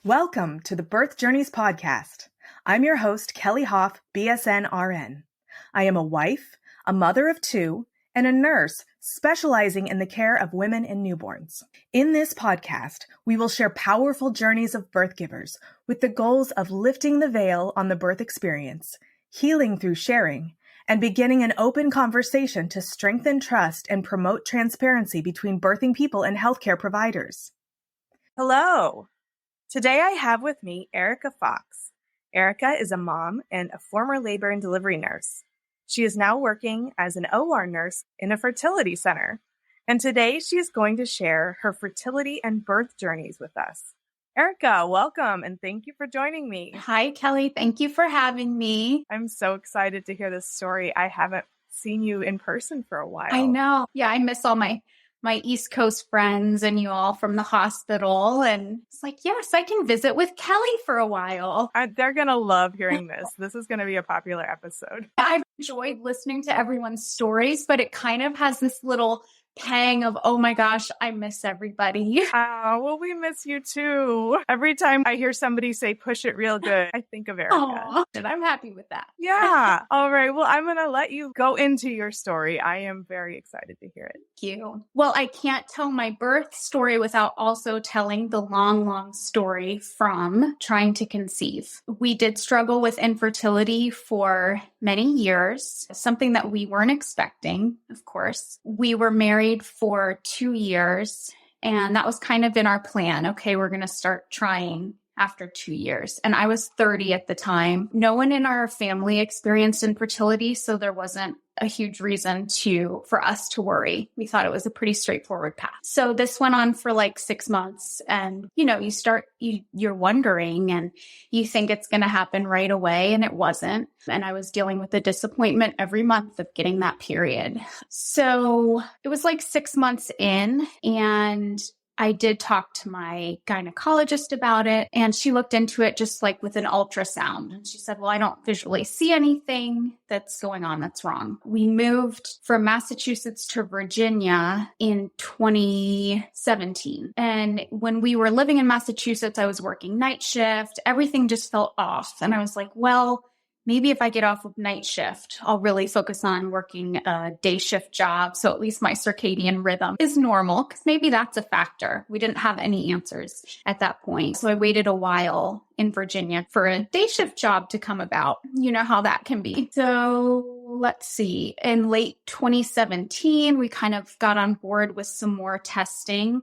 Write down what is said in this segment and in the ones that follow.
Welcome to the Birth Journeys podcast. I'm your host, Kelly Hoff, BSN RN. I am a wife, a mother of two, and a nurse specializing in the care of women and newborns. In this podcast, we will share powerful journeys of birth givers with the goals of lifting the veil on the birth experience, healing through sharing, and beginning an open conversation to strengthen trust and promote transparency between birthing people and healthcare providers. Hello. Today I have with me Erika Fox. Erika is a mom and a former labor and delivery nurse. She is now working as an OR nurse in a fertility center. And today she is going to share her fertility and birth journeys with us. Erika, welcome and thank you for joining me. Hi, Kelly. Thank you for having me. I'm so excited to hear this story. I haven't seen you in person for a while. I know. Yeah, I miss all my East Coast friends and you all from the hospital. And it's like, yes, I can visit with Kelly for a while. They're going to love hearing this. This is going to be a popular episode. I've enjoyed listening to everyone's stories, but it kind of has this little pang of, oh my gosh, I miss everybody. Oh, well, we miss you too. Every time I hear somebody say, push it real good, I think of Erika. Aww, and I'm happy with that. Yeah. All right. Well, I'm going to let you go into your story. I am very excited to hear it. Thank you. Well, I can't tell my birth story without also telling the long story from trying to conceive. We did struggle with infertility for many years, something that we weren't expecting, of course. We were married for 2 years, and that was kind of in our plan. Okay, we're going to start trying after 2 years. And I was 30 at the time. No one in our family experienced infertility, so there wasn't a huge reason for us to worry. We thought it was a pretty straightforward path. So this went on for like 6 months, and you're wondering and you think it's going to happen right away, and it wasn't. And I was dealing with the disappointment every month of getting that period. So it was like 6 months in, and I did talk to my gynecologist about it, and she looked into it just like with an ultrasound. And she said, well, I don't visually see anything that's going on that's wrong. We moved from Massachusetts to Virginia in 2017. And when we were living in Massachusetts, I was working night shift. Everything just felt off. And I was like, well, maybe if I get off of night shift, I'll really focus on working a day shift job. So at least my circadian rhythm is normal, because maybe that's a factor. We didn't have any answers at that point. So I waited a while in Virginia for a day shift job to come about. You know how that can be. So let's see. In late 2017, we kind of got on board with some more testing,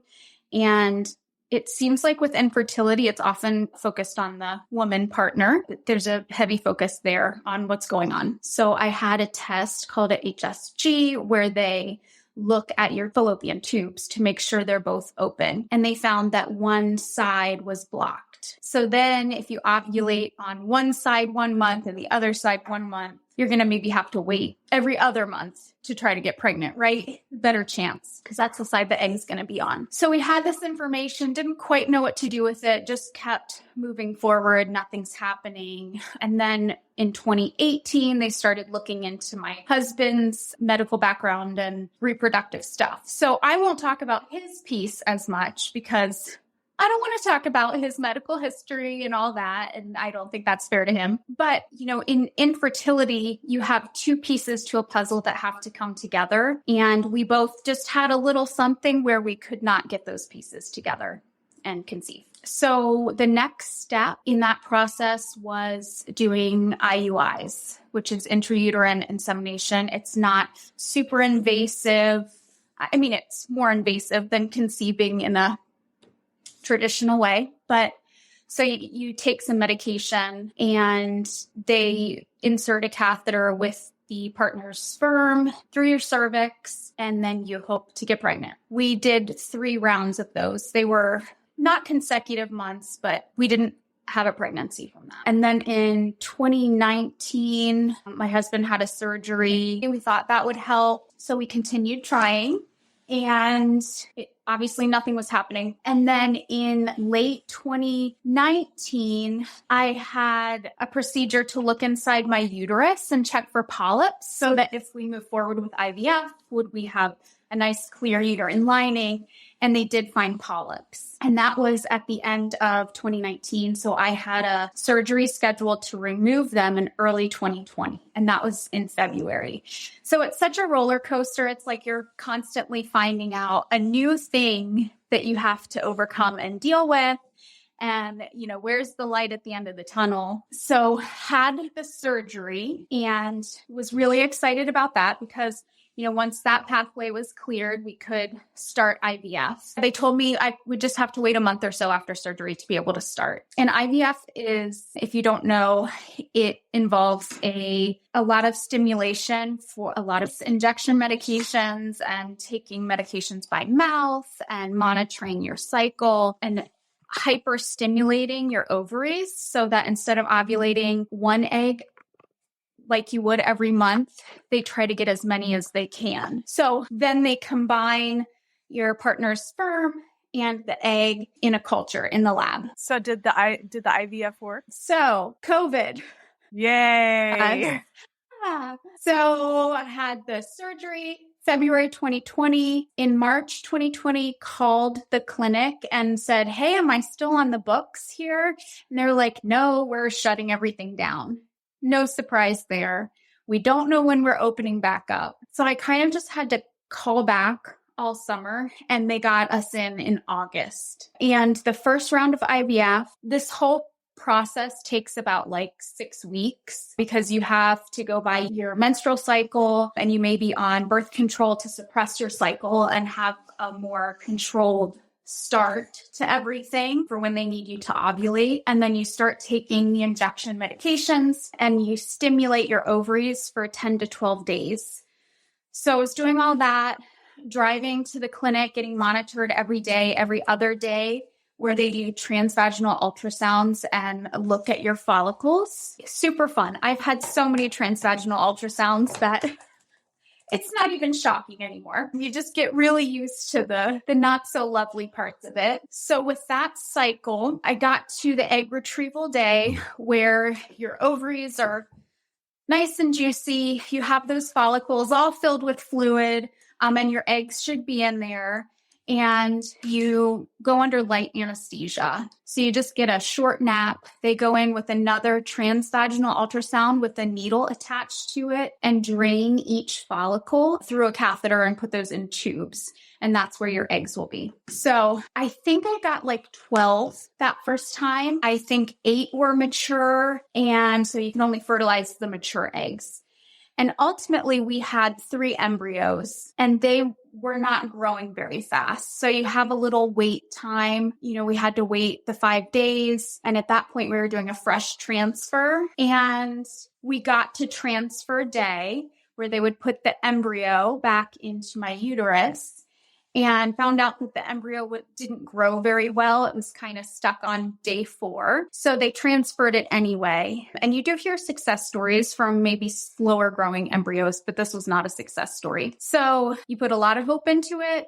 and it seems like with infertility, it's often focused on the woman partner. There's a heavy focus there on what's going on. So I had a test called a HSG where they look at your fallopian tubes to make sure they're both open. And they found that one side was blocked. So then if you ovulate on one side 1 month and the other side 1 month, you're going to maybe have to wait every other month to try to get pregnant, right? Better chance, because that's the side the egg's going to be on. So we had this information, didn't quite know what to do with it, just kept moving forward. Nothing's happening. And then in 2018, they started looking into my husband's medical background and reproductive stuff. So I won't talk about his piece as much because I don't want to talk about his medical history and all that, and I don't think that's fair to him. But, in infertility, you have two pieces to a puzzle that have to come together, and we both just had a little something where we could not get those pieces together and conceive. So the next step in that process was doing IUIs, which is intrauterine insemination. It's not super invasive. I mean, it's more invasive than conceiving in a traditional way, but so you take some medication and they insert a catheter with the partner's sperm through your cervix, and then you hope to get pregnant. We did 3 rounds of those. They were not consecutive months, but we didn't have a pregnancy from that. And then in 2019, my husband had a surgery. We thought that would help, so we continued trying. And obviously nothing was happening. And then in late 2019, I had a procedure to look inside my uterus and check for polyps so that if we move forward with IVF, would we have a nice clear uterine lining? and they did find polyps. And that was at the end of 2019. So I had a surgery scheduled to remove them in early 2020. And that was in February. So it's such a roller coaster. It's like you're constantly finding out a new thing that you have to overcome and deal with. And, where's the light at the end of the tunnel? So had the surgery and was really excited about that because, once that pathway was cleared, we could start IVF. They told me I would just have to wait a month or so after surgery to be able to start. And IVF is, if you don't know, it involves a lot of stimulation for a lot of injection medications and taking medications by mouth and monitoring your cycle and hyper-stimulating your ovaries so that instead of ovulating one egg like you would every month, they try to get as many as they can. So then they combine your partner's sperm and the egg in a culture in the lab. So did the IVF work? So COVID. Yay. So I had the surgery February 2020. In March 2020, called the clinic and said, hey, am I still on the books here? And they're like, no, we're shutting everything down. No surprise there. We don't know when we're opening back up. So I kind of just had to call back all summer, and they got us in August. And the first round of IVF, this whole process takes about 6 weeks because you have to go by your menstrual cycle and you may be on birth control to suppress your cycle and have a more controlled start to everything for when they need you to ovulate. And then you start taking the injection medications and you stimulate your ovaries for 10 to 12 days. So I was doing all that, driving to the clinic, getting monitored every day, every other day, where they do transvaginal ultrasounds and look at your follicles. Super fun. I've had so many transvaginal ultrasounds that it's not even shocking anymore. You just get really used to the not so lovely parts of it. So with that cycle, I got to the egg retrieval day where your ovaries are nice and juicy. You have those follicles all filled with fluid, and your eggs should be in there. And you go under light anesthesia. So you just get a short nap. They go in with another transvaginal ultrasound with a needle attached to it and drain each follicle through a catheter and put those in tubes. And that's where your eggs will be. So I think I got 12 that first time. I think 8 were mature. And so you can only fertilize the mature eggs. And ultimately, we had 3 embryos and they were not growing very fast. So you have a little wait time. We had to wait the 5 days. And at that point, we were doing a fresh transfer. And we got to transfer day where they would put the embryo back into my uterus. And found out that the embryo didn't grow very well. It was kind of stuck on day 4. So they transferred it anyway. And you do hear success stories from maybe slower growing embryos, but this was not a success story. So you put a lot of hope into it.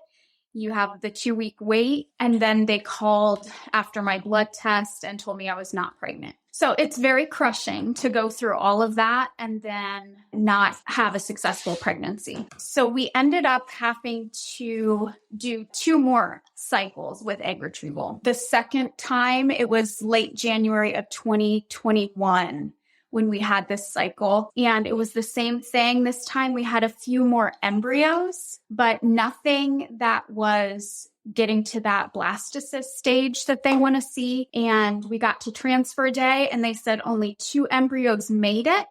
You have the 2-week wait. And then they called after my blood test and told me I was not pregnant. So it's very crushing to go through all of that and then not have a successful pregnancy. So we ended up having to do 2 more cycles with egg retrieval. The second time, it was late January of 2021 when we had this cycle. And it was the same thing. This time we had a few more embryos, but nothing that was getting to that blastocyst stage that they want to see. And we got to transfer day and they said only 2 embryos made it.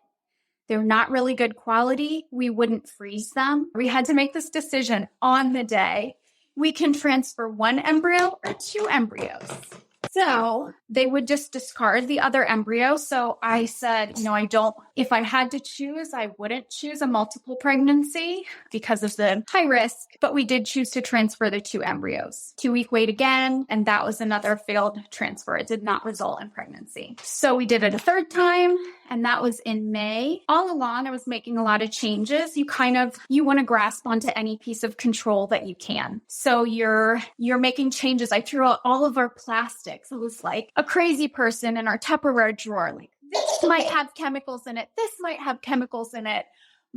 They're not really good quality. We wouldn't freeze them. We had to make this decision on the day. We can transfer 1 embryo or 2 embryos. So they would just discard the other embryo. So I said, if I had to choose, I wouldn't choose a multiple pregnancy because of the high risk, but we did choose to transfer the 2 embryos. 2-week wait again. And that was another failed transfer. It did not result in pregnancy. So we did it a 3rd time. And that was in May. All along, I was making a lot of changes. You want to grasp onto any piece of control that you can. So you're making changes. I threw out all of our plastics. It was like a crazy person in our Tupperware drawer. Like, this might have chemicals in it. This might have chemicals in it.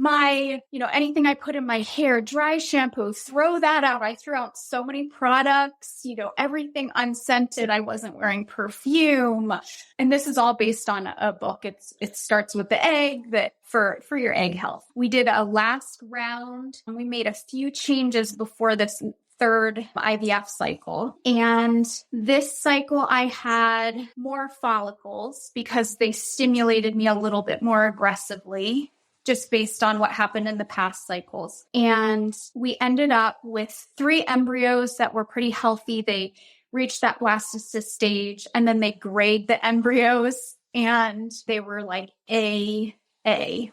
anything I put in my hair, dry shampoo, throw that out. I threw out so many products, everything unscented. I wasn't wearing perfume. And this is all based on a book. It starts with the egg that for your egg health. We did a last round and we made a few changes before this third IVF cycle. And this cycle, I had more follicles because they stimulated me a little bit more aggressively, just based on what happened in the past cycles. And we ended up with 3 embryos that were pretty healthy. They reached that blastocyst stage, and then they grade the embryos, and they were like A,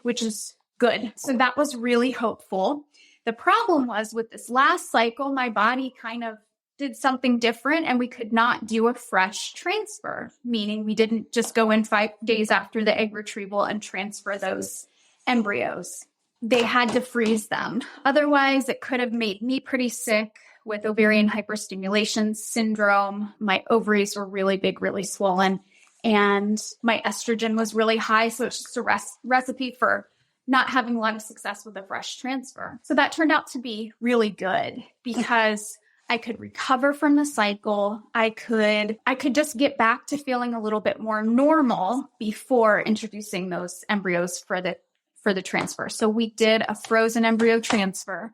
which is good. So that was really hopeful. The problem was with this last cycle, my body kind of did something different and we could not do a fresh transfer, meaning we didn't just go in 5 days after the egg retrieval and transfer those embryos. They had to freeze them. Otherwise, it could have made me pretty sick with ovarian hyperstimulation syndrome. My ovaries were really big, really swollen, and my estrogen was really high. So it's just a recipe for not having a lot of success with a fresh transfer. So that turned out to be really good because I could recover from the cycle. I could just get back to feeling a little bit more normal before introducing those embryos for the transfer. So we did a frozen embryo transfer.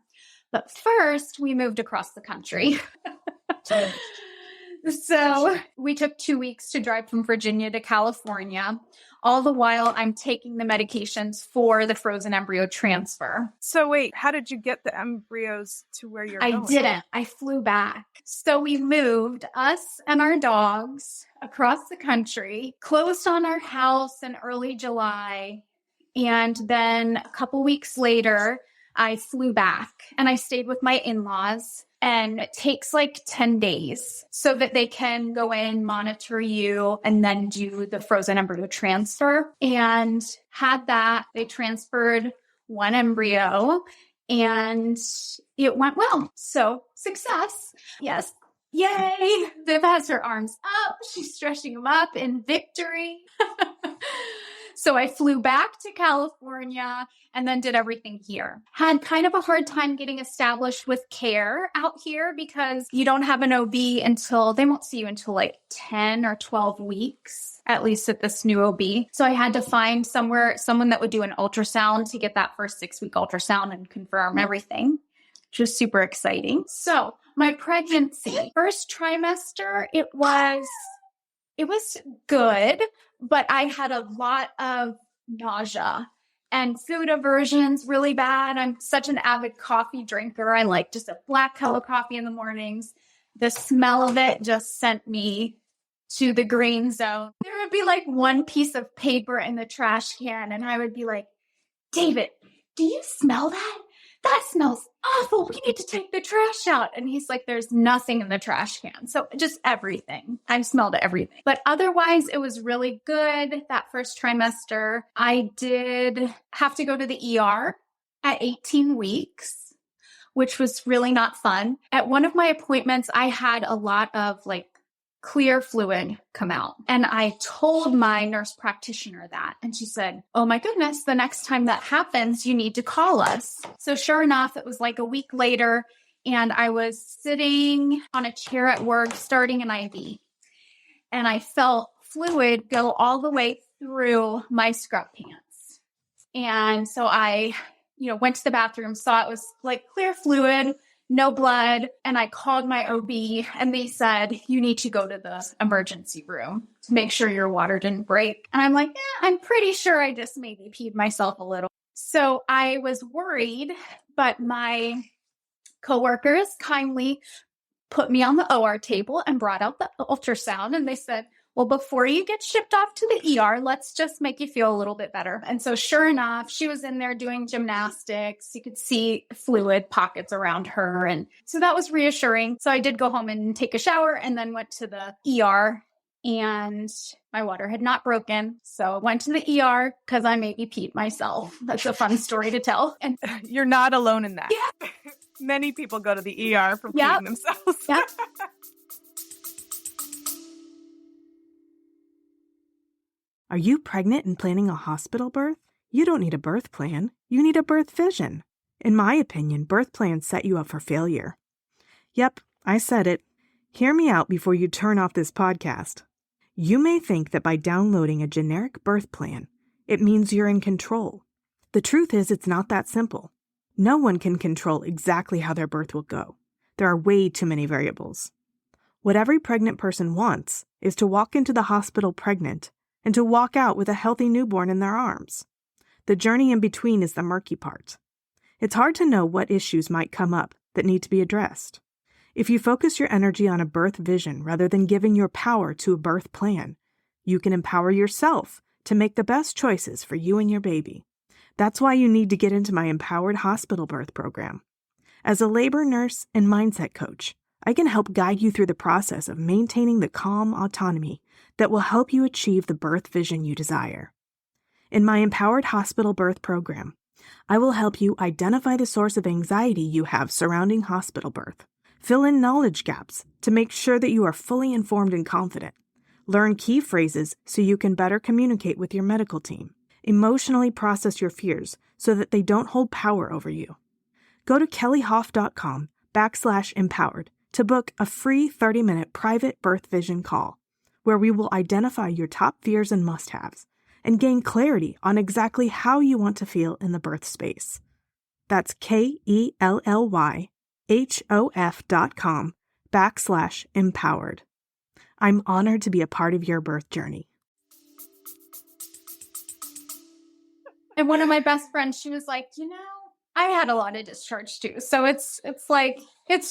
But first, we moved across the country. So we took 2 weeks to drive from Virginia to California. All the while, I'm taking the medications for the frozen embryo transfer. So wait, how did you get the embryos to where you're going? I didn't. I flew back. So we moved, us and our dogs, across the country, closed on our house in early July. And then a couple weeks later, I flew back and I stayed with my in-laws. And it takes like 10 days so that they can go in, monitor you, and then do the frozen embryo transfer. And had that, they transferred 1 embryo and it went well. So success. Yes. Yay. Viv has her arms up. She's stretching them up in victory. So I flew back to California and then did everything here. Had kind of a hard time getting established with care out here because you don't have an OB they won't see you until like 10 or 12 weeks, at least at this new OB. So I had to find someone that would do an ultrasound to get that first 6-week ultrasound and confirm everything, which was super exciting. So my pregnancy, first trimester, it was good, but I had a lot of nausea and food aversions really bad. I'm such an avid coffee drinker. I like just a black cup of coffee in the mornings. The smell of it just sent me to the green zone. There would be like one piece of paper in the trash can, and I would be like, David, do you smell that? That smells awful. We need to take the trash out. And he's like, there's nothing in the trash can. So just everything. I smelled everything. But otherwise, it was really good. That first trimester, I did have to go to the ER at 18 weeks, which was really not fun. At one of my appointments, I had a lot of like clear fluid come out. And I told my nurse practitioner that. And she said, oh my goodness, the next time that happens, you need to call us. So sure enough, it was like a week later and I was sitting on a chair at work starting an IV. And I felt fluid go all the way through my scrub pants. And so I, went to the bathroom, saw it was like clear fluid, no blood. And I called my OB and they said, you need to go to the emergency room to make sure your water didn't break. And I'm like, yeah, I'm pretty sure I just maybe peed myself a little. So I was worried, but my coworkers kindly put me on the OR table and brought out the ultrasound. And they said, well, before you get shipped off to the ER, let's just make you feel a little bit better. And so sure enough, she was in there doing gymnastics. You could see fluid pockets around her. And so that was reassuring. So I did go home and take a shower and then went to the ER and my water had not broken. So I went to the ER because I maybe peed myself. That's a fun story to tell. And you're not alone in that. Yeah. Many people go to the ER for peeing themselves. Yep. Are you pregnant and planning a hospital birth? You don't need a birth plan. You need a birth vision. In my opinion, birth plans set you up for failure. Yep, I said it. Hear me out before you turn off this podcast. You may think that by downloading a generic birth plan, it means you're in control. The truth is, it's not that simple. No one can control exactly how their birth will go. There are way too many variables. What every pregnant person wants is to walk into the hospital pregnant and to walk out with a healthy newborn in their arms. The journey in between is the murky part. It's hard to know what issues might come up that need to be addressed. If you focus your energy on a birth vision rather than giving your power to a birth plan, you can empower yourself to make the best choices for you and your baby. That's why you need to get into my Empowered Hospital Birth program. As a labor nurse and mindset coach, I can help guide you through the process of maintaining the calm autonomy that will help you achieve the birth vision you desire. In my Empowered Hospital Birth program, I will help you identify the source of anxiety you have surrounding hospital birth, fill in knowledge gaps to make sure that you are fully informed and confident, learn key phrases so you can better communicate with your medical team, emotionally process your fears so that they don't hold power over you. Go to kellyhoff.com/empowered to book a free 30-minute private birth vision call, where we will identify your top fears and must-haves and gain clarity on exactly how you want to feel in the birth space. That's kellyhoff.com/empowered. I'm honored to be a part of your birth journey. And one of my best friends, she was like, I had a lot of discharge too. So it's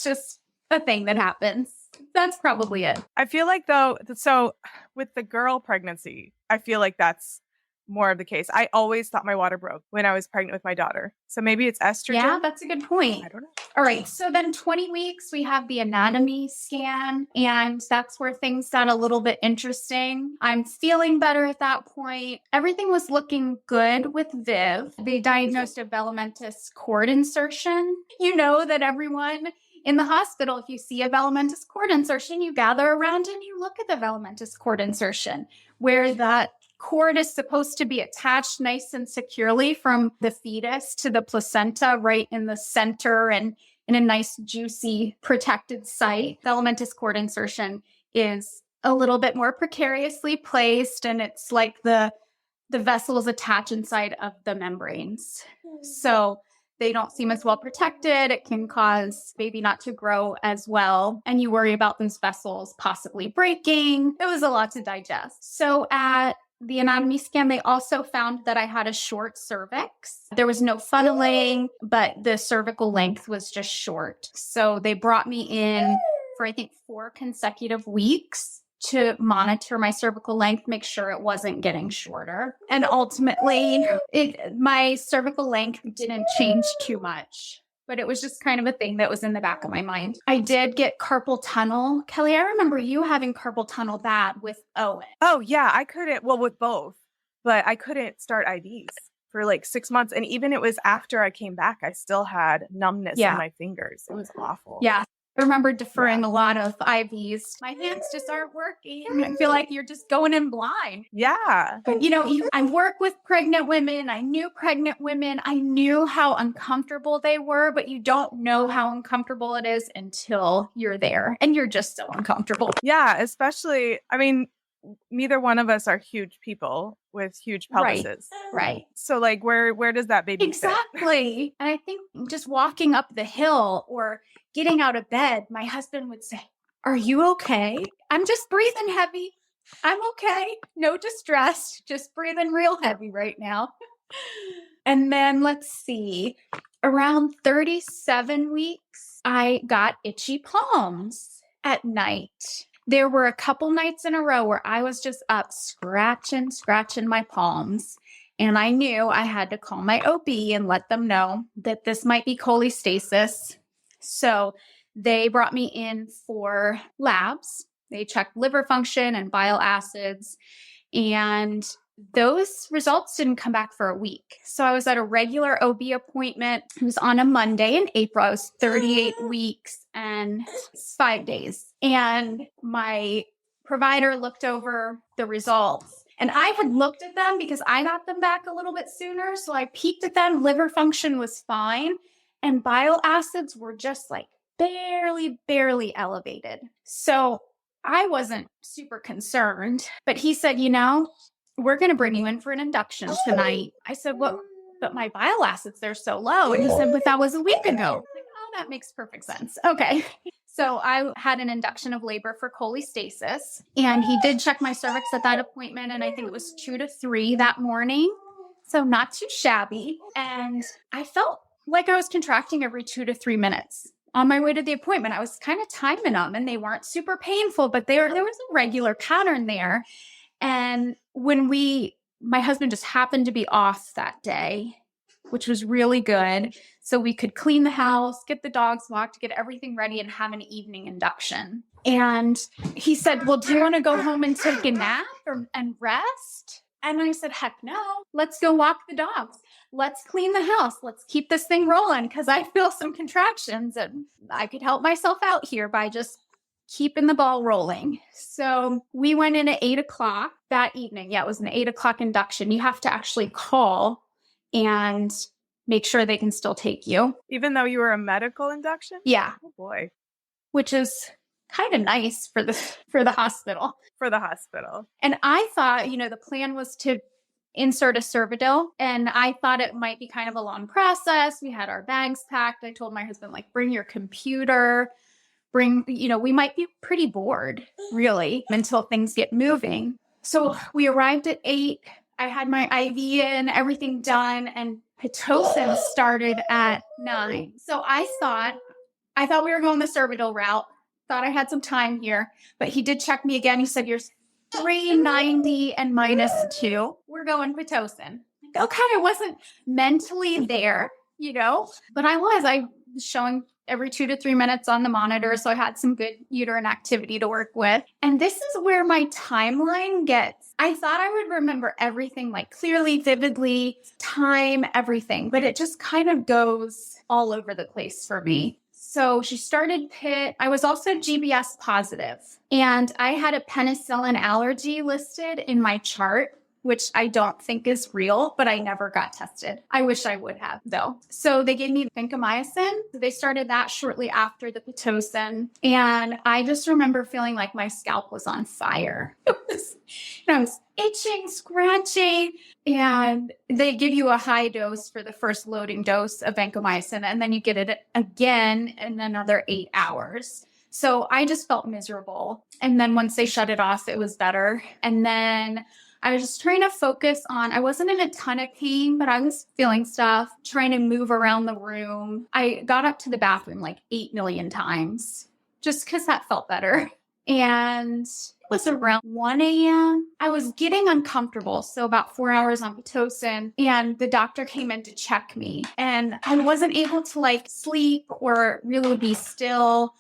just a thing that happens. That's probably it. I feel like though, so with the girl pregnancy, I feel like that's more of the case. I always thought my water broke when I was pregnant with my daughter. So maybe it's estrogen. Yeah, that's a good point. I don't know. All right. So then 20 weeks, we have the anatomy scan, and that's where things got a little bit interesting. I'm feeling better at that point. Everything was looking good with Viv. They diagnosed a velamentous cord insertion. You know that everyone in the hospital, if you see a velamentous cord insertion, you gather around and you look at the velamentous cord insertion, where that cord is supposed to be attached nice and securely from the fetus to the placenta, right in the center and in a nice, juicy, protected site. The velamentous cord insertion is a little bit more precariously placed, and it's like the vessels attach inside of the membranes. So they don't seem as well protected. It can cause baby not to grow as well. And you worry about those vessels possibly breaking. It was a lot to digest. So at the anatomy scan, they also found that I had a short cervix. There was no funneling, but the cervical length was just short. So they brought me in for, I think, 4 consecutive weeks to monitor my cervical length, make sure it wasn't getting shorter. And ultimately, my cervical length didn't change too much. But it was just kind of a thing that was in the back of my mind. I did get carpal tunnel. Kelly, I remember you having carpal tunnel bad with Owen. Oh, yeah. I couldn't, well, with both, but I couldn't start IVs for like 6 months. And even it was after I came back, I still had numbness in my fingers. It was awful. Yeah. I remember deferring a lot of IVs. My hands just aren't working. I feel like you're just going in blind. Yeah. But, I work with pregnant women. I knew pregnant women. I knew how uncomfortable they were, but you don't know how uncomfortable it is until you're there. And you're just so uncomfortable. Yeah, especially, I mean, neither one of us are huge people with huge pelvises. Right. So like, where does that baby fit? Exactly. And I think just walking up the hill or getting out of bed, my husband would say, "Are you okay?" "I'm just breathing heavy. I'm okay. No distress. Just breathing real heavy right now." And then let's see, around 37 weeks, I got itchy palms at night. There were a couple nights in a row where I was just up scratching my palms. And I knew I had to call my OB and let them know that this might be cholestasis. So they brought me in for labs. They checked liver function and bile acids. And those results didn't come back for a week. So I was at a regular OB appointment. It was on a Monday in April. I was 38 weeks and 5 days. And my provider looked over the results And I had looked at them because I got them back a little bit sooner. So I peeked at them. Liver function was fine. And bile acids were just like barely elevated. So I wasn't super concerned. But he said, we're going to bring you in for an induction tonight. I said, well, but my bile acids, they're so low. And he said, but that was a week ago. Like, oh, that makes perfect sense. Okay. So I had an induction of labor for cholestasis, and he did check my cervix at that appointment. And I think it was 2 to 3 that morning. So not too shabby. And I felt like I was contracting every 2 to 3 minutes. On my way to the appointment, I was kind of timing them, and they weren't super painful, but there was a regular pattern there. And my husband just happened to be off that day, which was really good. So we could clean the house, get the dogs walked, get everything ready, and have an evening induction. And he said, well, do you want to go home and take a nap and rest? And I said, heck no, let's go walk the dogs. Let's clean the house. Let's keep this thing rolling because I feel some contractions and I could help myself out here by just keeping the ball rolling. So we went in at 8:00 that evening. Yeah, it was an 8:00 induction. You have to actually call and make sure they can still take you. Even though you were a medical induction? Yeah. Oh boy. Which is kind of nice for the hospital. For the hospital. And I thought, the plan was to insert a cervidil, and I thought it might be kind of a long process. We had our bags packed. I told my husband, bring your computer, we might be pretty bored, really, until things get moving. So we arrived at 8. I had my IV in, everything done, and Pitocin started at 9. So I thought we were going the cervidil route. Thought I had some time here, but he did check me again. He said, you're 390 and -2. We're going Pitocin. Okay, I wasn't mentally there, but I was showing every 2 to 3 minutes on the monitor. So I had some good uterine activity to work with. And this is where my timeline gets. I thought I would remember everything clearly, vividly, time, everything, but it just kind of goes all over the place for me. So she started PIT. I was also GBS positive, and I had a penicillin allergy listed in my chart, which I don't think is real, but I never got tested. I wish I would have, though. So they gave me vancomycin. They started that shortly after the Pitocin, and I just remember feeling like my scalp was on fire. I was itching, scratching, and they give you a high dose for the first loading dose of vancomycin, and then you get it again in another 8 hours. So I just felt miserable. And then once they shut it off, it was better. And then I was just trying to focus on, I wasn't in a ton of pain, but I was feeling stuff, trying to move around the room. I got up to the bathroom 8 million times just because that felt better. And it was around 1 a.m. I was getting uncomfortable. So about 4 hours on Pitocin, and the doctor came in to check me, and I wasn't able to sleep or really be still.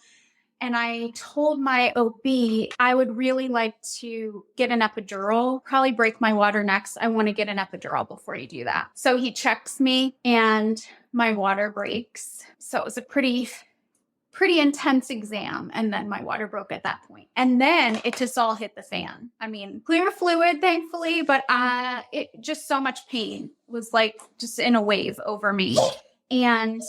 And I told my OB I would really like to get an epidural, probably break my water next. I want to get an epidural before you do that. So he checks me and my water breaks. So it was a pretty intense exam. And then my water broke at that point. And then it just all hit the fan. I mean, clear fluid, thankfully, but it just so much pain was just in a wave over me. And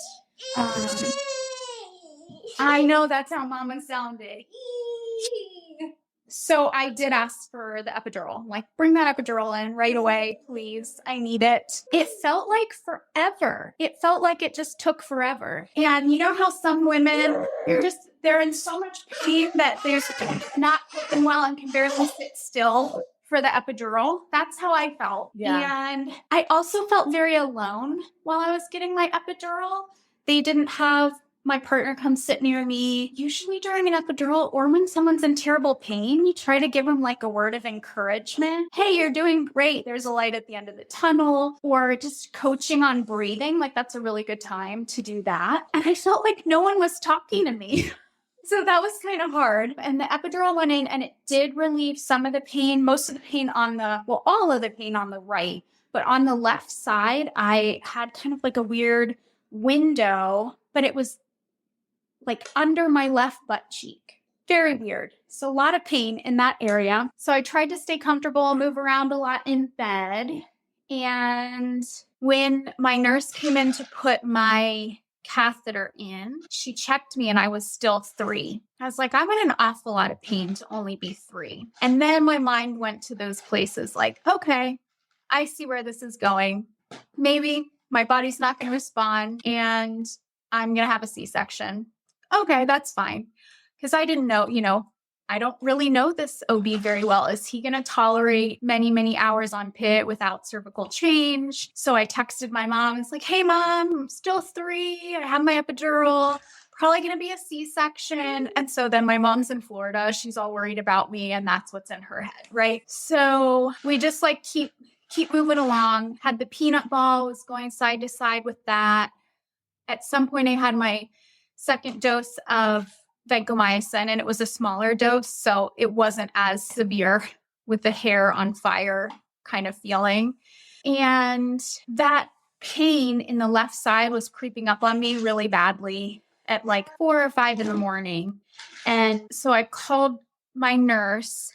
I know that's how mama sounded. So I did ask for the epidural. Bring that epidural in right away, please. I need it. It felt like forever. It felt like it just took forever. And you know how some women, they're in so much pain that they're not coping well and can barely sit still for the epidural. That's how I felt. Yeah. And I also felt very alone while I was getting my epidural. They didn't have my partner come sit near me. Usually during an epidural or when someone's in terrible pain, you try to give them a word of encouragement. Hey, you're doing great. There's a light at the end of the tunnel. Or just coaching on breathing. That's a really good time to do that. And I felt like no one was talking to me. So that was kind of hard. And the epidural went in and it did relieve some of the pain, most of the pain all of the pain on the right. But on the left side, I had kind of a weird window, but it was under my left butt cheek. Very weird. So a lot of pain in that area. So I tried to stay comfortable, move around a lot in bed. And when my nurse came in to put my catheter in, she checked me and I was still 3. I was like, I'm in an awful lot of pain to only be 3. And then my mind went to those places like, okay, I see where this is going. Maybe my body's not going to respond and I'm going to have a C-section. Okay, that's fine. Because I didn't know, I don't really know this OB very well. Is he going to tolerate many, many hours on PIT without cervical change? So I texted my mom. It's like, hey, Mom, I'm still 3. I have my epidural. Probably going to be a C-section. And so then my mom's in Florida. She's all worried about me. And that's what's in her head, right? So we just like keep moving along. Had the peanut ball, was going side to side with that. At some point, I had my second dose of vancomycin, and it was a smaller dose, so it wasn't as severe with the hair on fire kind of feeling. And that pain in the left side was creeping up on me really badly at like 4 or 5 in the morning. And so I called my nurse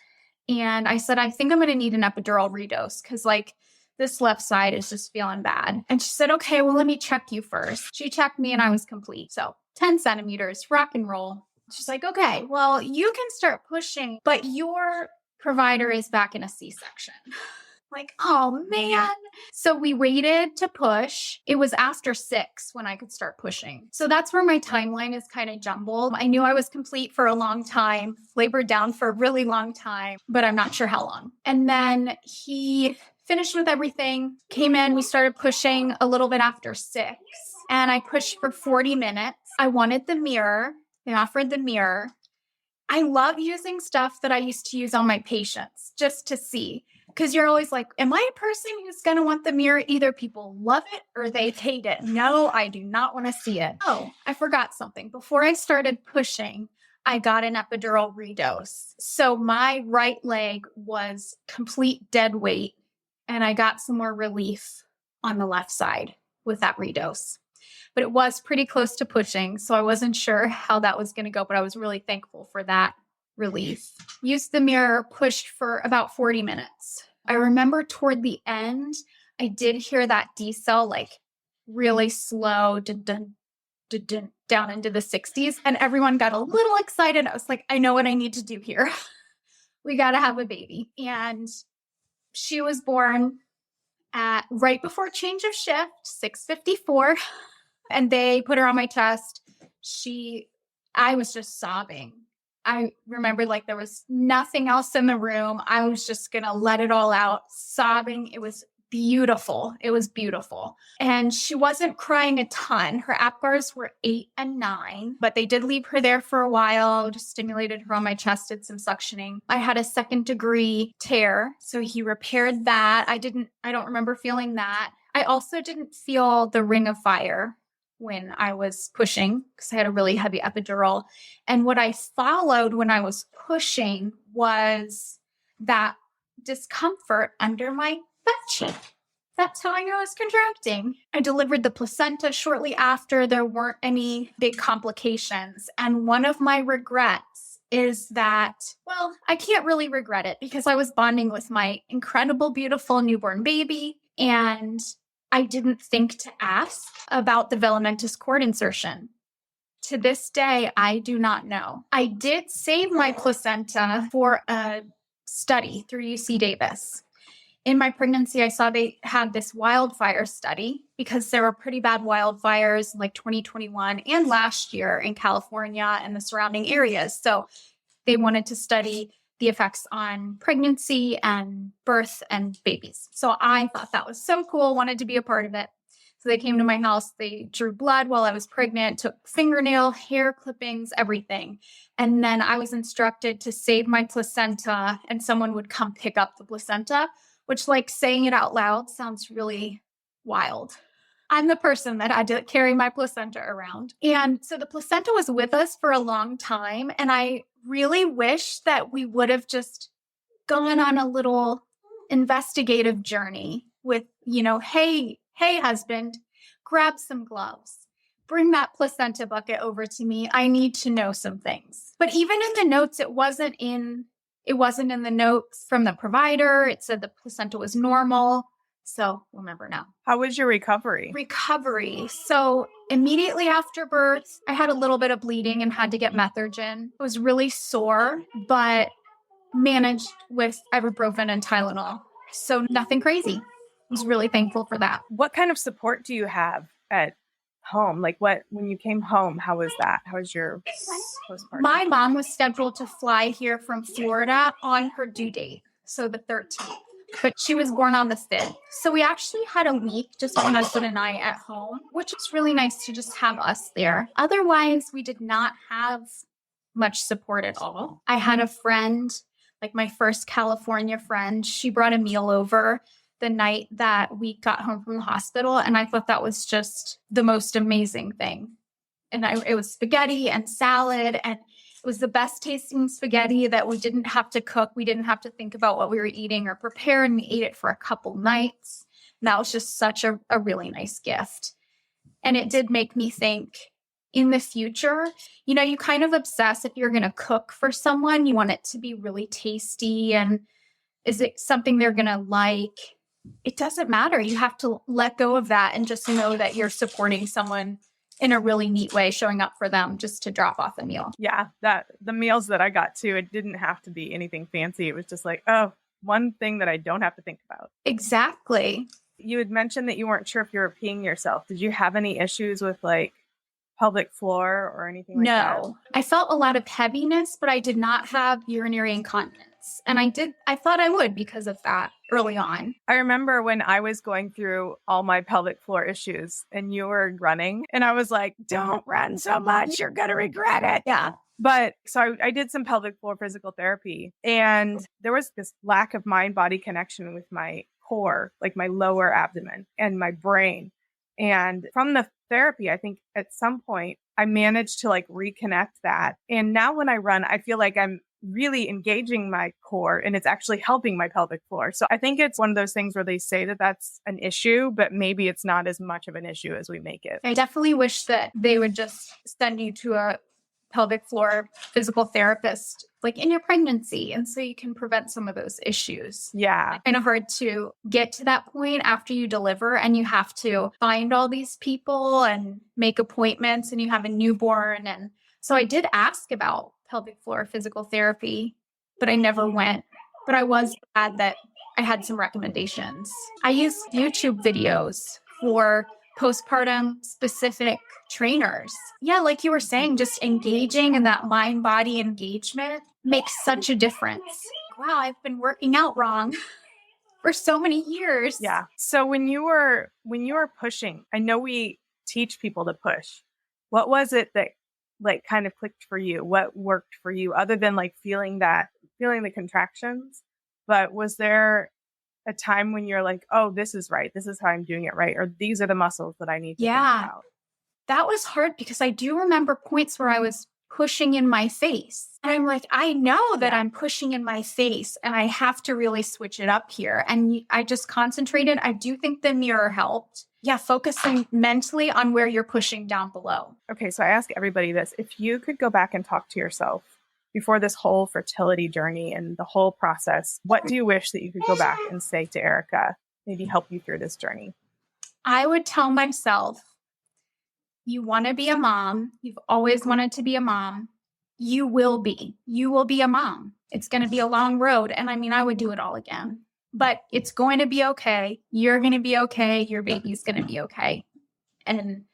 and I said, I think I'm going to need an epidural redose because like this left side is just feeling bad. And she said, okay, well, let me check you first. She checked me and I was complete. So 10 centimeters, rock and roll. She's like, okay, well, you can start pushing, but your provider is back in a C-section. Like, oh man. So we waited to push. It was after 6 when I could start pushing. So that's where my timeline is kind of jumbled. I knew I was complete for a long time, labored down for a really long time, but I'm not sure how long. And then he finished with everything, came in, we started pushing a little bit after 6, and I pushed for 40 minutes. I wanted the mirror. They offered the mirror. I love using stuff that I used to use on my patients just to see. Because you're always like, am I a person who's going to want the mirror? Either people love it or they hate it. No, I do not want to see it. Oh, I forgot something. Before I started pushing, I got an epidural redose. So my right leg was complete dead weight, and I got some more relief on the left side with that redose. But it was pretty close to pushing, so I wasn't sure how that was going to go, but I was really thankful for that relief. Used the mirror, pushed for about 40 minutes. I remember toward the end, I did hear that decel like really slow, down into the 60s, and everyone got a little excited. I was like, I know what I need to do here. We got to have a baby. And she was born at right before change of shift, 6:54. And they put her on my chest. I was just sobbing. I remember like there was nothing else in the room. I was just going to let it all out, sobbing. It was beautiful. It was beautiful. And she wasn't crying a ton. Her APGARs were 8 and 9, but they did leave her there for a while, just stimulated her on my chest, did some suctioning. I had a 2nd-degree tear, so he repaired that. I don't remember feeling that. I also didn't feel the ring of fire when I was pushing because I had a really heavy epidural. And what I followed when I was pushing was that discomfort under my butt cheek. That's how I knew I was contracting. I delivered the placenta shortly after. There weren't any big complications. And one of my regrets is that, well, I can't really regret it because I was bonding with my incredible, beautiful newborn baby. And I didn't think to ask about developmentous cord insertion. To this day, I do not know. I did save my placenta for a study through UC Davis. In my pregnancy, I saw they had this wildfire study because there were pretty bad wildfires in like 2021 and last year in California and the surrounding areas. So they wanted to study the effects on pregnancy and birth and babies. So I thought that was so cool, wanted to be a part of it. So they came to my house, they drew blood while I was pregnant, took fingernail, hair clippings, everything. And then I was instructed to save my placenta and someone would come pick up the placenta, which like saying it out loud sounds really wild. I'm the person that had to carry my placenta around. And so the placenta was with us for a long time. And I really wish that we would have just gone on a little investigative journey with, hey, husband, grab some gloves, bring that placenta bucket over to me. I need to know some things. But even in the notes, it wasn't in the notes from the provider. It said the placenta was normal. So we'll never know. How was your recovery? So immediately after birth, I had a little bit of bleeding and had to get Methergin. It was really sore, but managed with ibuprofen and Tylenol. So nothing crazy. I was really thankful for that. What kind of support do you have at home? Like when you came home, how was that? How was your postpartum? My mom was scheduled to fly here from Florida on her due date, so the 13th. But she was born on the 5th. So we actually had a week, just my husband and I at home, which was really nice to just have us there. Otherwise, we did not have much support at all. I had a friend, like my first California friend, she brought a meal over the night that we got home from the hospital. And I thought that was just the most amazing thing. And it was spaghetti and salad, and it was the best tasting spaghetti that we didn't have to cook. We didn't have to think about what we were eating or prepare, and we ate it for a couple nights. And that was just such a really nice gift. And it did make me think in the future, you kind of obsess if you're going to cook for someone, you want it to be really tasty. And is it something they're going to like? It doesn't matter. You have to let go of that and just know that you're supporting someone in a really neat way, showing up for them just to drop off a meal. Yeah, the meals that I got too, it didn't have to be anything fancy. It was just like, one thing that I don't have to think about. Exactly. You had mentioned that you weren't sure if you were peeing yourself. Did you have any issues with like pelvic floor or anything like that? No, I felt a lot of heaviness, but I did not have urinary incontinence. And I thought I would because of that early on. I remember when I was going through all my pelvic floor issues and you were running and I was like, don't run so much. You're going to regret it. Yeah. But so I did some pelvic floor physical therapy, and there was this lack of mind-body connection with my core, like my lower abdomen and my brain. And from the therapy, I think at some point I managed to like reconnect that. And now when I run, I feel like I'm really engaging my core and it's actually helping my pelvic floor. So I think it's one of those things where they say that that's an issue, but maybe it's not as much of an issue as we make it. I definitely wish that they would just send you to a pelvic floor physical therapist like in your pregnancy, and so you can prevent some of those issues. Yeah. It's kind of hard to get to that point after you deliver, and you have to find all these people and make appointments, and you have a newborn. And so I did ask about pelvic floor physical therapy, but I never went. But I was glad that I had some recommendations. I used YouTube videos for postpartum specific trainers. Yeah, like you were saying, just engaging in that mind-body engagement makes such a difference. Wow, I've been working out wrong for so many years. Yeah. So when you were pushing, I know we teach people to push. What was it that like kind of clicked for you? What worked for you other than like feeling the contractions? But was there a time when you're like, oh, this is right. This is how I'm doing it right. Or these are the muscles that I need to think about. That was hard because I do remember points where I was pushing in my face. And I'm like, I know that I'm pushing in my face and I have to really switch it up here. And I just concentrated. I do think the mirror helped. Yeah, focusing mentally on where you're pushing down below. Okay, so I ask everybody this. If you could go back and talk to yourself before this whole fertility journey and the whole process, what do you wish that you could go back and say to Erika, maybe help you through this journey? I would tell myself, you want to be a mom. You've always wanted to be a mom. You will be a mom. It's going to be a long road. And I mean, I would do it all again, but it's going to be okay. You're going to be okay. Your baby's going to be okay. And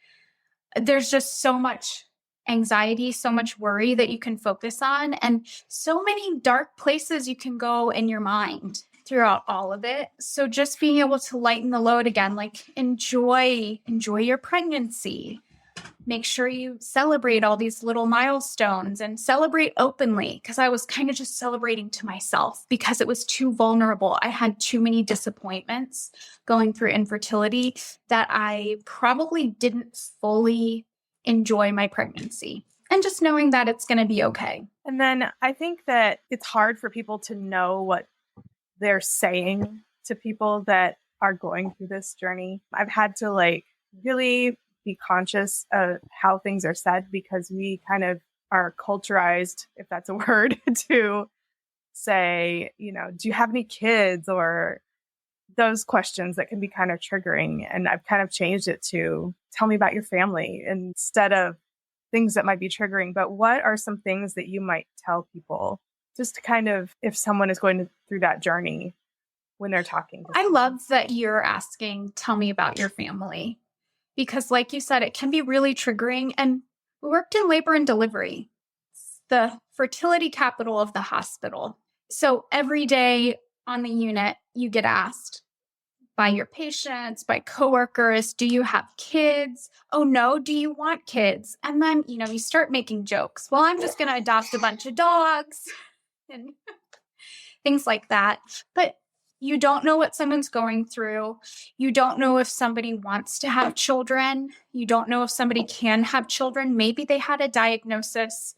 there's just so much anxiety, so much worry that you can focus on, and so many dark places you can go in your mind throughout all of it. So just being able to lighten the load again, like enjoy your pregnancy. Make sure you celebrate all these little milestones and celebrate openly, because I was kind of just celebrating to myself because it was too vulnerable. I had too many disappointments going through infertility that I probably didn't fully enjoy my pregnancy, and just knowing that it's going to be okay. And then I think that it's hard for people to know what they're saying to people that are going through this journey. I've had to like really be conscious of how things are said, because we kind of are culturized, if that's a word, to say, do you have any kids, or those questions that can be kind of triggering. And I've kind of changed it to tell me about your family instead of things that might be triggering. But what are some things that you might tell people just to kind of, if someone is going through that journey when they're talking? I love that you're asking, tell me about your family, because like you said, it can be really triggering. And we worked in labor and delivery, the fertility capital of the hospital. So every day on the unit, you get asked by your patients, by coworkers, do you have kids? Oh no, do you want kids? And then, you start making jokes. Well, I'm just going to adopt a bunch of dogs and things like that. But you don't know what someone's going through. You don't know if somebody wants to have children. You don't know if somebody can have children. Maybe they had a diagnosis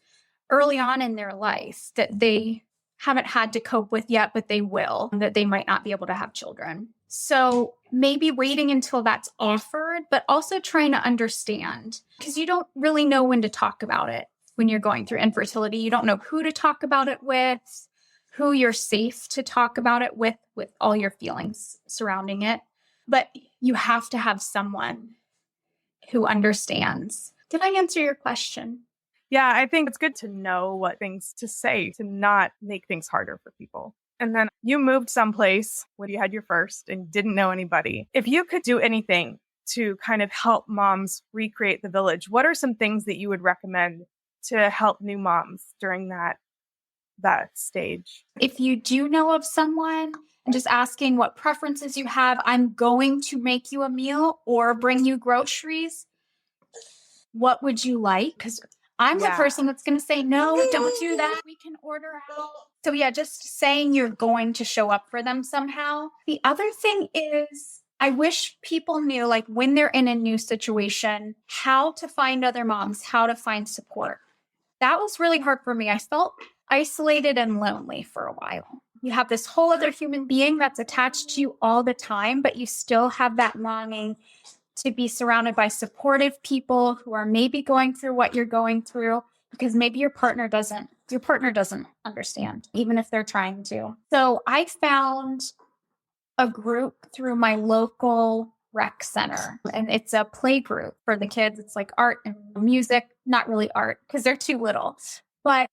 early on in their life that they haven't had to cope with yet, but they will, that they might not be able to have children. So maybe waiting until that's offered, but also trying to understand, because you don't really know when to talk about it when you're going through infertility. You don't know who to talk about it with, who you're safe to talk about it with all your feelings surrounding it. But you have to have someone who understands. Did I answer your question? Yeah, I think it's good to know what things to say to not make things harder for people. And then you moved someplace when you had your first and didn't know anybody. If you could do anything to kind of help moms recreate the village, what are some things that you would recommend to help new moms during that stage? If you do know of someone, and just asking what preferences you have, I'm going to make you a meal or bring you groceries. What would you like? Because I'm the person that's going to say, no, don't do that. We can order out. So yeah, just saying you're going to show up for them somehow. The other thing is, I wish people knew, like when they're in a new situation, how to find other moms, how to find support. That was really hard for me. I felt isolated and lonely for a while. You have this whole other human being that's attached to you all the time, but you still have that longing to be surrounded by supportive people who are maybe going through what you're going through, because maybe your partner doesn't understand, even if they're trying to. So I found a group through my local rec center, and it's a play group for the kids. It's like art and music, not really art because they're too little, but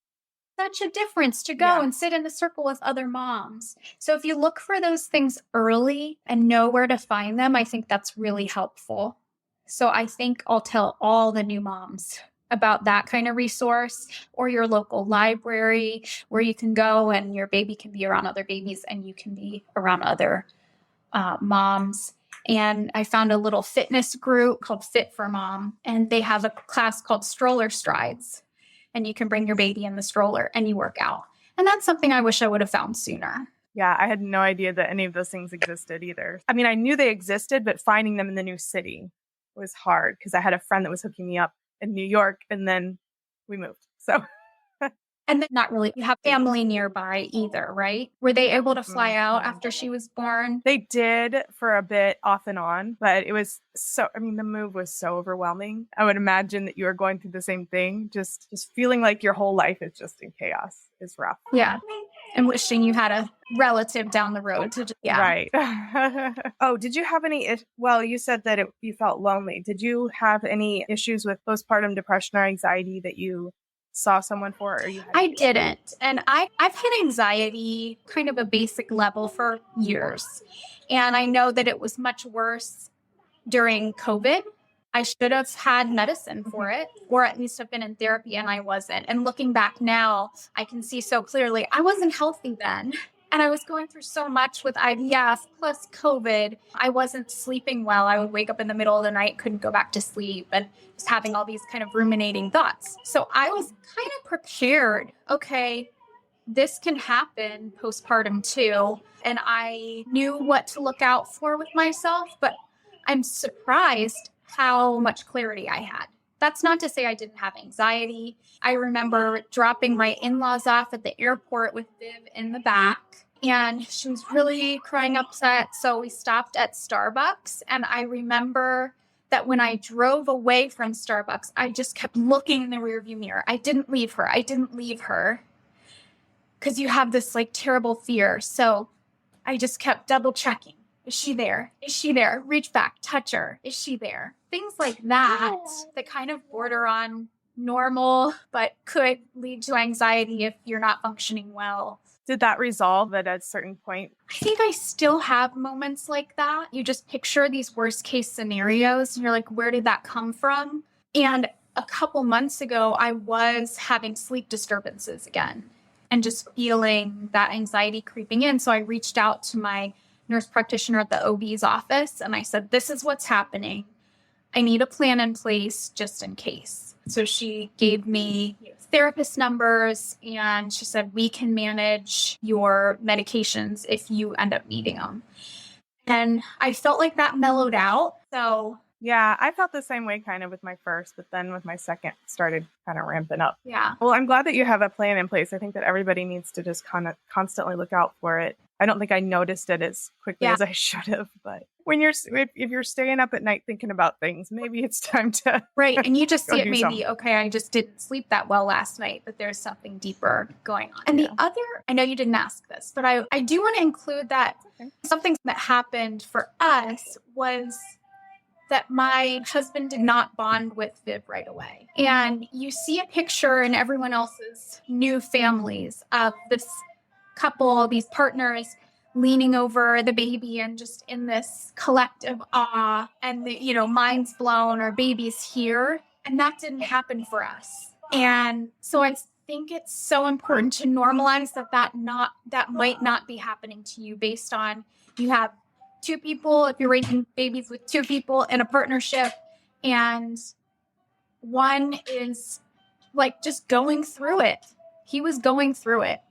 such a difference to go and sit in a circle with other moms. So if you look for those things early and know where to find them, I think that's really helpful. So I think I'll tell all the new moms about that kind of resource, or your local library where you can go and your baby can be around other babies and you can be around other moms. And I found a little fitness group called Fit for Mom, and they have a class called Stroller Strides. And you can bring your baby in the stroller and you work out. And that's something I wish I would have found sooner. Yeah, I had no idea that any of those things existed either. I mean, I knew they existed, but finding them in the new city was hard because I had a friend that was hooking me up in New York and then we moved. So. And then not really, you have family nearby either, right? Were they able to fly out after she was born? They did for a bit off and on, but it was the move was so overwhelming. I would imagine that you are going through the same thing. Just feeling like your whole life is just in chaos is rough. Yeah. And wishing you had a relative down the road to Right. Oh, did you have any, you said that you felt lonely. Did you have any issues with postpartum depression or anxiety that you saw someone for? Or I didn't. And I've had anxiety kind of a basic level for years. And I know that it was much worse during COVID. I should have had medicine for it, or at least have been in therapy, and I wasn't. And looking back now, I can see so clearly I wasn't healthy then. And I was going through so much with IVF plus COVID. I wasn't sleeping well. I would wake up in the middle of the night, couldn't go back to sleep, and was having all these kind of ruminating thoughts. So I was kind of prepared. Okay, this can happen postpartum too. And I knew what to look out for with myself, but I'm surprised how much clarity I had. That's not to say I didn't have anxiety. I remember dropping my in-laws off at the airport with Viv in the back, and she was really crying upset. So we stopped at Starbucks, and I remember that when I drove away from Starbucks, I just kept looking in the rearview mirror. I didn't leave her. Because you have this like terrible fear. So I just kept double checking. Is she there? Is she there? Reach back, touch her. Is she there? Things like that that kind of border on normal, but could lead to anxiety if you're not functioning well. Did that resolve at a certain point? I think I still have moments like that. You just picture these worst case scenarios and you're like, where did that come from? And a couple months ago, I was having sleep disturbances again and just feeling that anxiety creeping in. So I reached out to my nurse practitioner at the OB's office and I said, this is what's happening. I need a plan in place just in case. So she gave me therapist numbers and she said, we can manage your medications if you end up needing them. And I felt like that mellowed out. So yeah, I felt the same way kind of with my first, but then with my second started kind of ramping up. Yeah. Well, I'm glad that you have a plan in place. I think that everybody needs to just kind of constantly look out for it. I don't think I noticed it as quickly as I should have, but when if you're staying up at night thinking about things, maybe it's time to right. And you just see it maybe, something. Okay, I just didn't sleep that well last night, but there's something deeper going on. And the other, I know you didn't ask this, but I do want to include that something that happened for us was that my husband did not bond with Viv right away. And you see a picture in everyone else's new families of this couple, these partners leaning over the baby and just in this collective awe and minds blown, our baby's here. And that didn't happen for us. And so I think it's so important to normalize that might not be happening to you based on you have two people, if you're raising babies with two people in a partnership, and one is like just going through it. He was going through it.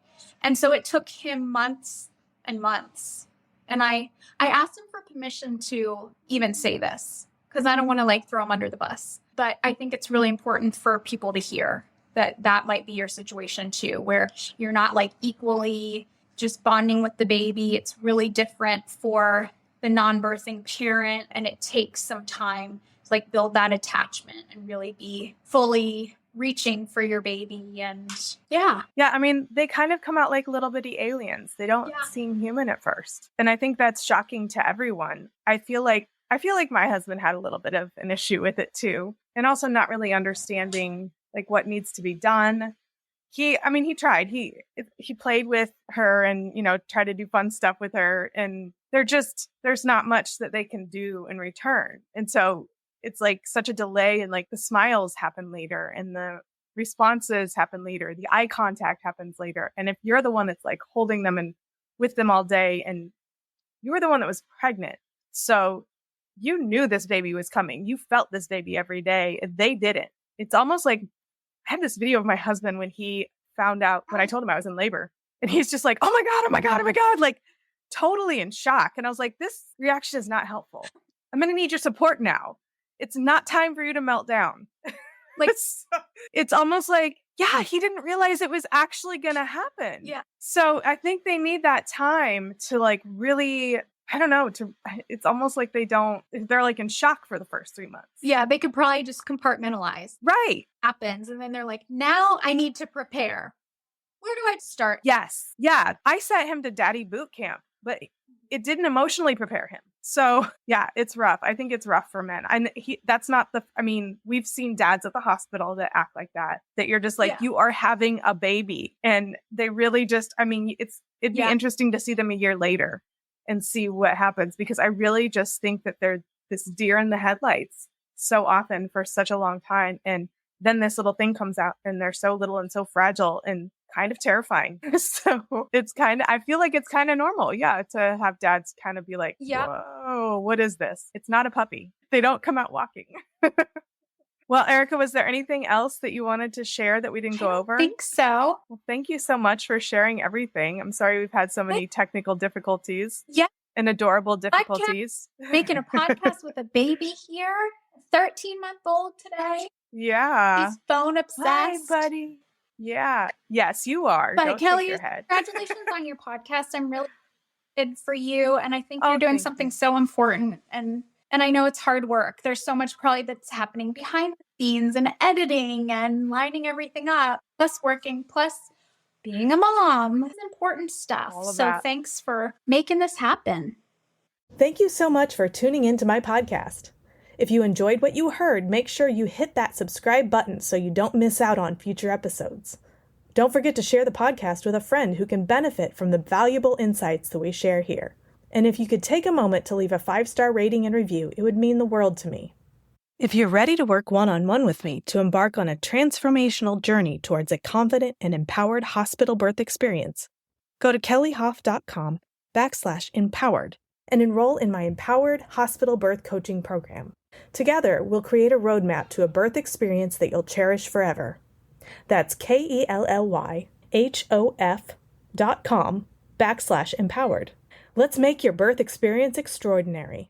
And so it took him months and months. And I asked him for permission to even say this because I don't want to throw him under the bus. But I think it's really important for people to hear that might be your situation too, where you're not equally just bonding with the baby. It's really different for the non-birthing parent, and it takes some time to build that attachment and really be fully reaching for your baby. And yeah, I mean, they kind of come out like little bitty aliens. They don't seem human at first, and I think that's shocking to everyone. I feel like my husband had a little bit of an issue with it too, and also not really understanding what needs to be done. He tried. He played with her and, tried to do fun stuff with her. And there's not much that they can do in return. And so it's such a delay, and the smiles happen later and the responses happen later. The eye contact happens later. And if you're the one that's holding them and with them all day, and you were the one that was pregnant, so you knew this baby was coming. You felt this baby every day, and they didn't. It's almost like, I had this video of my husband when he found out, when I told him I was in labor, and he's just like, oh my God, oh my God, oh my God, totally in shock. And I was like, this reaction is not helpful. I'm going to need your support now. It's not time for you to melt down. It's almost like, he didn't realize it was actually going to happen. Yeah. So I think they need that time to really, I don't know, it's almost like they're in shock for the first 3 months. Yeah, they could probably just compartmentalize. Right. Happens. And then they're like, now I need to prepare. Where do I start? Yes. Yeah. I sent him to daddy boot camp, but it didn't emotionally prepare him. So yeah, it's rough. I think it's rough for men. And we've seen dads at the hospital that act like that you're just you are having a baby, and they really just, it'd be interesting to see them a year later and see what happens, because I really just think that they're this deer in the headlights so often for such a long time. And then this little thing comes out and they're so little and so fragile and kind of terrifying. So I feel like it's kind of normal. Yeah. To have dads kind of be like, whoa, what is this? It's not a puppy. They don't come out walking. Well, Erika, was there anything else that you wanted to share that we didn't go over? I think so. Well, thank you so much for sharing everything. I'm sorry we've had so many technical difficulties. Yeah. And adorable difficulties. Making a podcast with a baby here, 13-month-old today. Yeah. He's phone obsessed. Hi, buddy. Yeah. Yes, you are. But don't Kelly, your head. Congratulations on your podcast. I'm really excited for you. And I think you're doing something so important. And And I know it's hard work. There's so much probably that's happening behind the scenes and editing and lining everything up, plus working, plus being a mom. It's important stuff. All of So that. thanks for making this happen. Thank you so much for tuning into my podcast. If you enjoyed what you heard, make sure you hit that subscribe button so you don't miss out on future episodes. Don't forget to share the podcast with a friend who can benefit from the valuable insights that we share here. And if you could take a moment to leave a 5-star rating and review, it would mean the world to me. If you're ready to work one-on-one with me to embark on a transformational journey towards a confident and empowered hospital birth experience, go to kellyhoff.com/empowered and enroll in my Empowered Hospital Birth Coaching Program. Together, we'll create a roadmap to a birth experience that you'll cherish forever. That's KELLYHOF.com/empowered. Let's make your birth experience extraordinary.